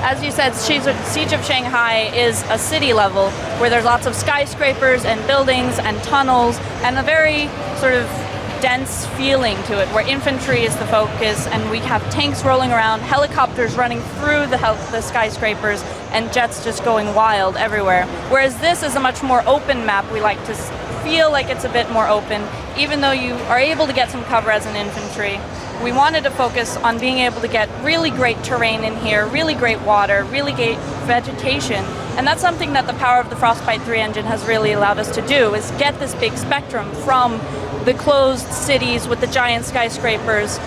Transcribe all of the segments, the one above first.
as you said, Siege of Shanghai is a city level where there's lots of skyscrapers and buildings and tunnels and a very sort of dense feeling to it, where infantry is the focus, and we have tanks rolling around, helicopters running through the skyscrapers, and jets just going wild everywhere. Whereas this is a much more open map. We like to feel like it's a bit more open, even though you are able to get some cover as an infantry. We wanted to focus on being able to get really great terrain in here, really great water, really great vegetation, and that's something that the power of the Frostbite 3 engine has really allowed us to do, is get this big spectrum from the closed cities with the giant skyscrapers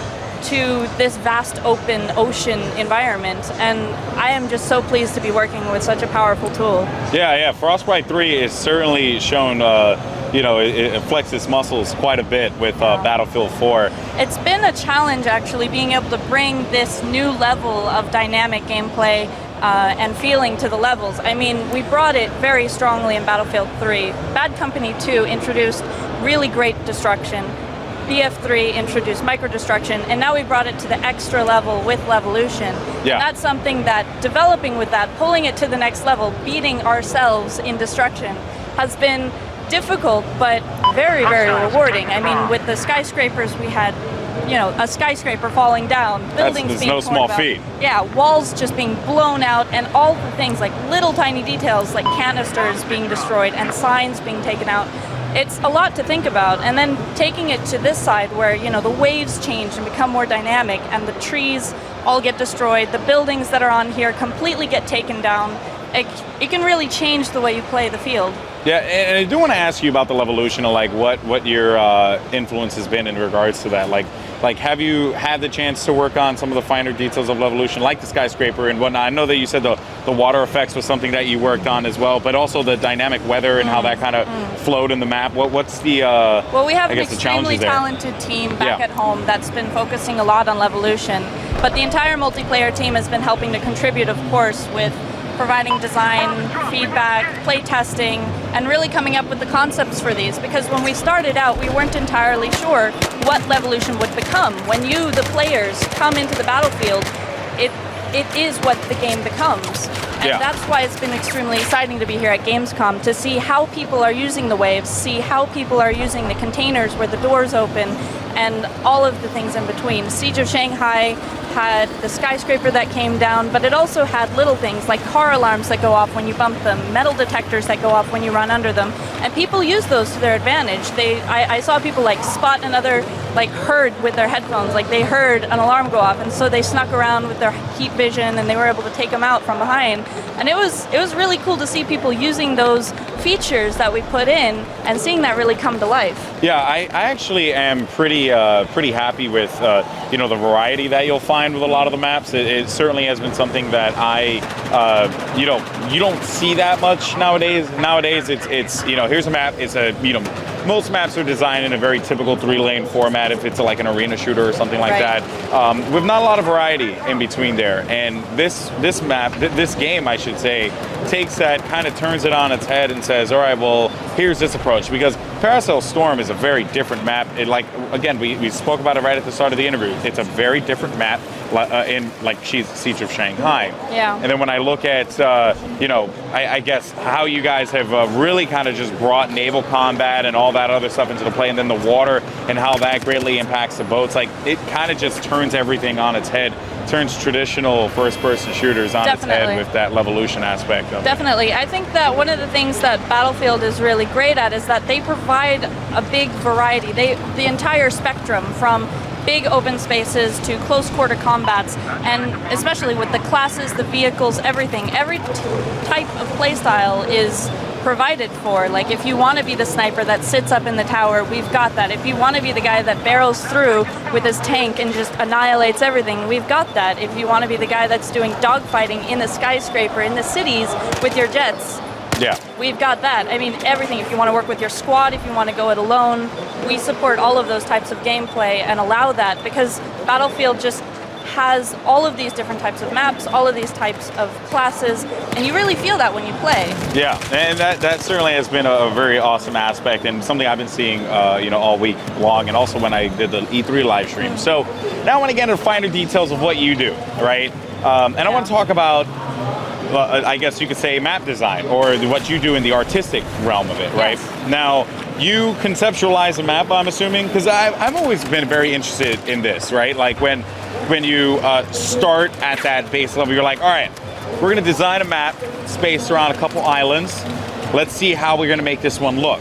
to this vast open ocean environment, and I am just so pleased to be working with such a powerful tool. Yeah, Frostbite 3 is certainly shown, it flexes its muscles quite a bit with Battlefield 4. It's been a challenge actually being able to bring this new level of dynamic gameplay and feeling to the levels. I mean, we brought it very strongly in Battlefield 3. Bad Company 2 introduced really great destruction. BF3 introduced micro-destruction, and now we brought it to the extra level with Levolution. Yeah. And that's something that, developing with that, pulling it to the next level, beating ourselves in destruction, has been difficult, but very, very rewarding. I mean, with the skyscrapers, we had, a skyscraper falling down, buildings being no torn small about. feat. Yeah, walls just being blown out, and all the things, like little tiny details, like canisters being destroyed and signs being taken out. It's a lot to think about, and then taking it to this side where, the waves change and become more dynamic, and the trees all get destroyed, the buildings that are on here completely get taken down. It can really change the way you play the field. Yeah, and I do want to ask you about the Levolution, like what your influence has been in regards to that. Like, have you had the chance to work on some of the finer details of Levolution, like the skyscraper and whatnot? I know that you said the water effects was something that you worked on as well, but also the dynamic weather and how that kind of flowed in the map. What's the well, we have I an guess extremely talented team back at home that's been focusing a lot on Levolution, but the entire multiplayer team has been helping to contribute, of course, with providing design, feedback, play testing, and really coming up with the concepts for these, because when we started out, we weren't entirely sure what Levolution would become. When you, the players, come into the battlefield, it is what the game becomes. And that's why it's been extremely exciting to be here at Gamescom, to see how people are using the waves, see how people are using the containers where the doors open, and all of the things in between. Siege of Shanghai had the skyscraper that came down, but it also had little things like car alarms that go off when you bump them, metal detectors that go off when you run under them, and people use those to their advantage. I saw people spot another herd with their headphones, like they heard an alarm go off, and so they snuck around with their heat vision and they were able to take them out from behind. And it was really cool to see people using those features that we put in and seeing that really come to life. Yeah, I actually am pretty happy with the variety that you'll find with a lot of the maps. It certainly has been something that you don't see that much nowadays. Nowadays, it's here's a map. It's most maps are designed in a very typical 3-lane format. If it's like an arena shooter or something like that, with not a lot of variety in between there. And this map, this game, I should say, takes that, kind of turns it on its head and says, all right, well, here's this approach, because Paracel Storm is a very different map. Again, we spoke about it right at the start of the interview. It's a very different map in Siege of Shanghai. Yeah. And then when I look at, I guess how you guys have really kind of just brought naval combat and all that other stuff into the play, and then the water and how that greatly impacts the boats, it kind of just turns everything on its head, turns traditional first-person shooters on its head with that Levolution aspect of it. Definitely. I think that one of the things that Battlefield is really great at is that they provide a big variety. The entire spectrum from big open spaces to close quarter combats, and especially with the classes, the vehicles, everything. Every type of playstyle is provided for. Like, if you want to be the sniper that sits up in the tower, we've got that. If you want to be the guy that barrels through with his tank and just annihilates everything, we've got that. If you want to be the guy that's doing dogfighting in the skyscraper, in the cities with your jets, we've got that. I mean, everything. If you want to work with your squad, if you want to go it alone, we support all of those types of gameplay and allow that, because Battlefield just has all of these different types of maps, all of these types of classes, and you really feel that when you play. Yeah, and that certainly has been a very awesome aspect, and something I've been seeing all week long, and also when I did the E3 live stream. So now I want to get into finer details of what you do, right? And I want to talk about, I guess you could say, map design, or what you do in the artistic realm of it, right? Yes. Now, you conceptualize a map, I'm assuming, because I've always been very interested in this, right? Like when you start at that base level, you're like, all right, we're going to design a map spaced around a couple islands. Let's see how we're going to make this one look.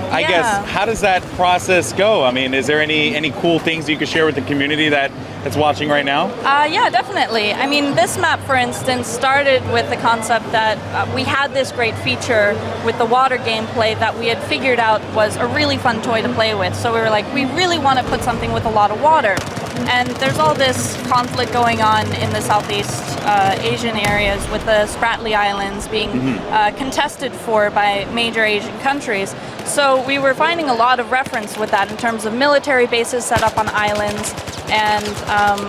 I guess, how does that process go? I mean, is there any cool things you could share with the community that's watching right now? Yeah, definitely. I mean, this map, for instance, started with the concept that we had this great feature with the water gameplay that we had figured out was a really fun toy to play with. So we were like, we really want to put something with a lot of water. And there's all this conflict going on in the Southeast Asian areas with the Spratly Islands being contested for by major Asian countries. So we were finding a lot of reference with that in terms of military bases set up on islands and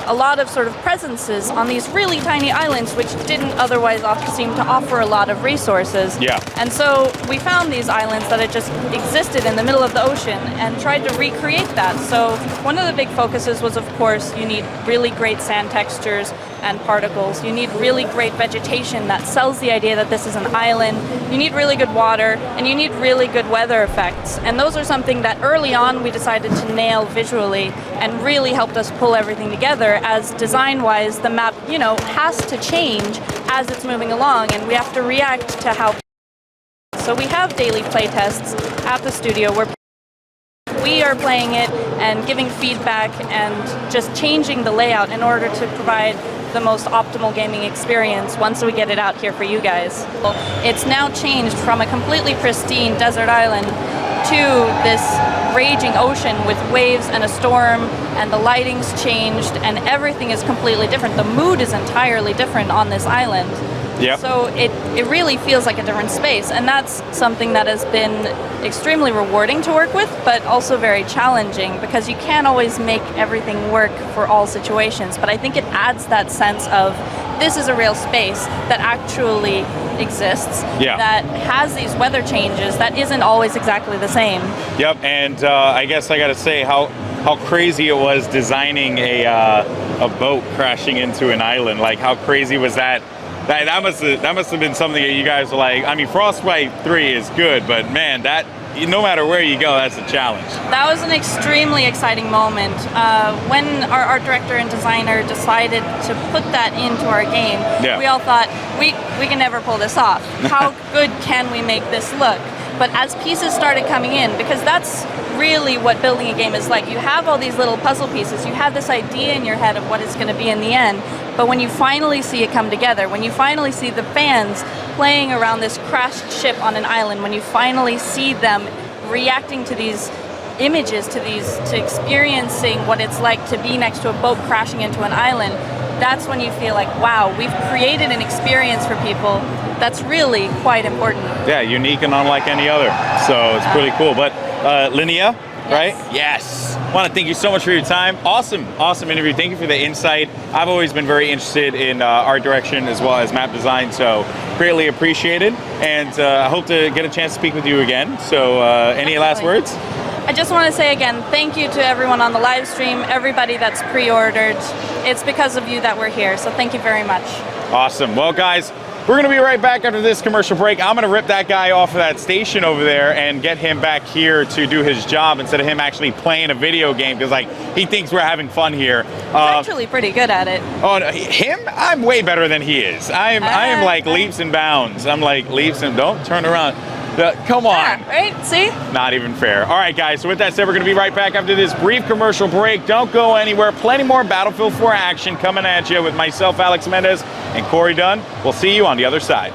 a lot of sort of presences on these really tiny islands which didn't otherwise seem to offer a lot of resources. Yeah. And so we found these islands that had just existed in the middle of the ocean and tried to recreate that. So one of the big focuses was, of course, you need really great sand textures and particles. You need really great vegetation that sells the idea that this is an island. You need really good water, and you need really good weather effects. And those are something that early on we decided to nail visually and really helped us pull everything together, as design-wise the map, you know, has to change as it's moving along, and we have to react to how. So we have daily playtests at the studio where we are playing it and giving feedback and just changing the layout in order to provide the most optimal gaming experience once we get it out here for you guys. It's now changed from a completely pristine desert island to this raging ocean with waves and a storm, and the lighting's changed and everything is completely different. The mood is entirely different on this island. Yep. So it really feels like a different space, and that's something that has been extremely rewarding to work with, but also very challenging because you can't always make everything work for all situations. But I think it adds that sense of this is a real space that actually exists, that has these weather changes, that isn't always exactly the same. Yep, and I guess I got to say how crazy it was designing a boat crashing into an island. Like, how crazy was that? That must have been something that you guys were like, I mean, Frostbite 3 is good, but man, that, no matter where you go, that's a challenge. That was an extremely exciting moment. When our art director and designer decided to put that into our game, we all thought, we can never pull this off. How good can we make this look? But as pieces started coming in, because that's really what building a game is like. You have all these little puzzle pieces, you have this idea in your head of what it's going to be in the end, but when you finally see it come together, when you finally see the fans playing around this crashed ship on an island, when you finally see them reacting to these images, to experiencing what it's like to be next to a boat crashing into an island, that's when you feel like, wow, we've created an experience for people that's really quite important. Yeah, unique and unlike any other. So it's pretty cool. But Linnea, right? Yes. I want to thank you so much for your time. Awesome interview. Thank you for the insight. I've always been very interested in art direction as well as map design, so greatly appreciated. And I hope to get a chance to speak with you again. So any last words? I just want to say again, thank you to everyone on the live stream, everybody that's pre-ordered. It's because of you that we're here, so thank you very much. Awesome. Well, guys, we're going to be right back after this commercial break. I'm going to rip that guy off of that station over there and get him back here to do his job instead of him actually playing a video game, because like he thinks we're having fun here. He's actually pretty good at it. Oh, no, him? I'm way better than he is. I am like leaps and bounds. I'm like leaps and don't turn around. Come on. Yeah, right? See? Not even fair. All right, guys. So with that said, we're going to be right back after this brief commercial break. Don't go anywhere. Plenty more Battlefield 4 action coming at you with myself, Alex Mendez, and Corey Dunn. We'll see you on the other side.